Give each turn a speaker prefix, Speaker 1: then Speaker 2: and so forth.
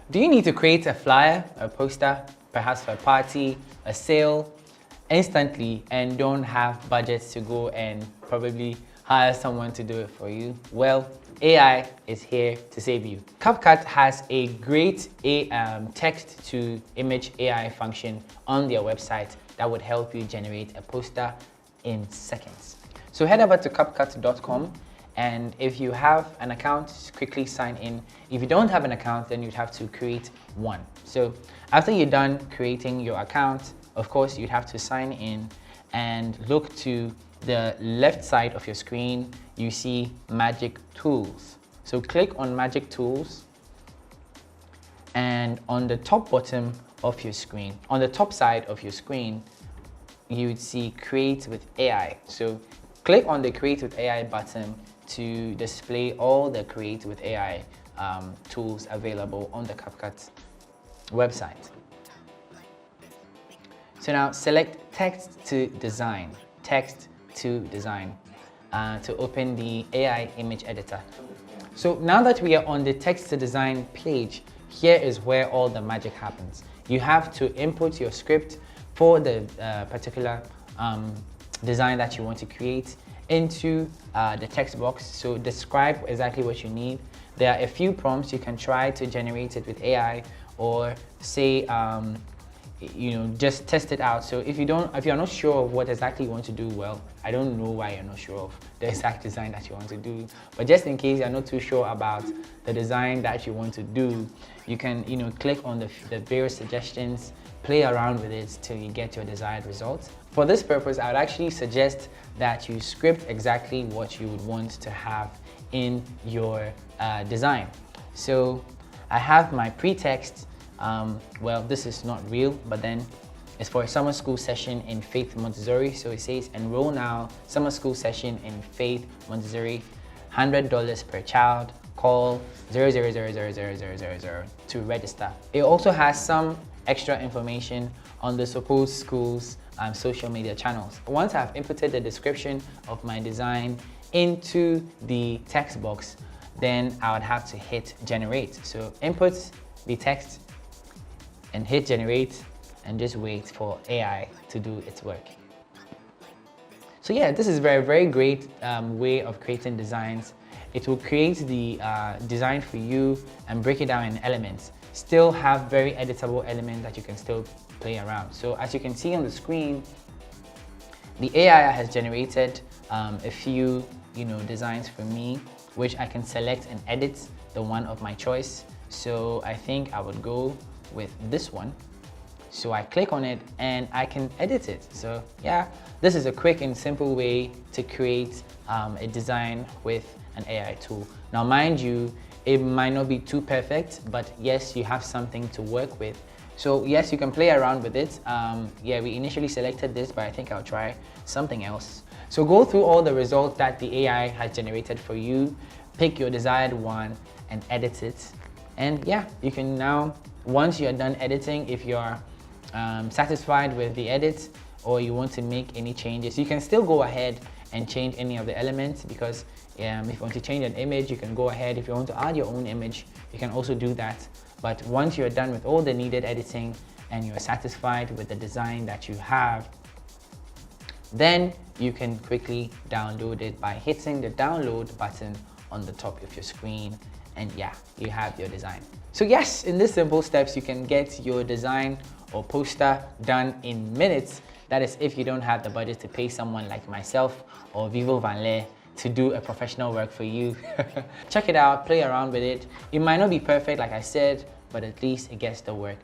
Speaker 1: Do you need to create a flyer, a poster, perhaps for a party, a sale, instantly and don't have budgets to go and probably hire someone to do it for you? Well, AI is here to save you. CapCut has a great text-to-image AI function on their website that would help you generate a poster in seconds. So head over to CapCut.com, and if you have an account, quickly sign in. If you don't have an account, then you'd have to create one. So after you're done creating your account, of course, you'd have to sign in and look to the left side of your screen. You see Magic Tools. So click on Magic Tools, and on the top bottom of your screen, on the top side of your screen, you would see Create with AI. So click on the Create with AI button to display all the Create with AI tools available on the CapCut website. So now select Text to Design, Text to Design, to open the AI image editor. So now that we are on the Text to Design page, here is where all the magic happens. You have to input your script for the particular design that you want to create into the text box. So describe exactly what you need. There are a few prompts you can try to generate it with AI, or say just test it out. So if you're not sure of what exactly you want to do, well, I don't know why you're not sure of the exact design that you want to do, but just in case you're not too sure about the design that you want to do, you can click on the various suggestions, play around with it till you get your desired result. For this purpose, I would actually suggest that you script exactly what you would want to have in your design. So I have my pretext. Well, this is not real, but then it's for a summer school session in Faith Montessori. So it says, enroll now, summer school session in Faith Montessori, $100 per child, call 0000000 to register. It also has some extra information on the supposed school's social media channels. Once I've inputted the description of my design into the text box, then I would have to hit generate. So input the text and hit generate and just wait for AI to do its work. So yeah, this is a very, very great way of creating designs. It will create the design for you and break it down in elements. Still have very editable elements that you can still play around. So as you can see on the screen, the AI has generated a few designs for me, which I can select and edit the one of my choice. So I think I would go with this one. So I click on it and I can edit it. So yeah, this is a quick and simple way to create a design with an AI tool. Now mind you, it might not be too perfect, but yes, you have something to work with. So yes, you can play around with it. Yeah, we initially selected this, but I think I'll try something else. So go through all the results that the AI has generated for you, pick your desired one and edit it. And yeah, you can now, once you're done editing, if you're satisfied with the edit or you want to make any changes, you can still go ahead and change any of the elements, because if you want to change an image, you can go ahead. If you want to add your own image, you can also do that. But once you're done with all the needed editing and you're satisfied with the design that you have, then you can quickly download it by hitting the download button on the top of your screen, and yeah, you have your design. So yes, in these simple steps, you can get your design or poster done in minutes. That is if you don't have the budget to pay someone like myself or Vivo Van Leer to do a professional work for you. Check it out, play around with it. It might not be perfect, like I said, but at least it gets the work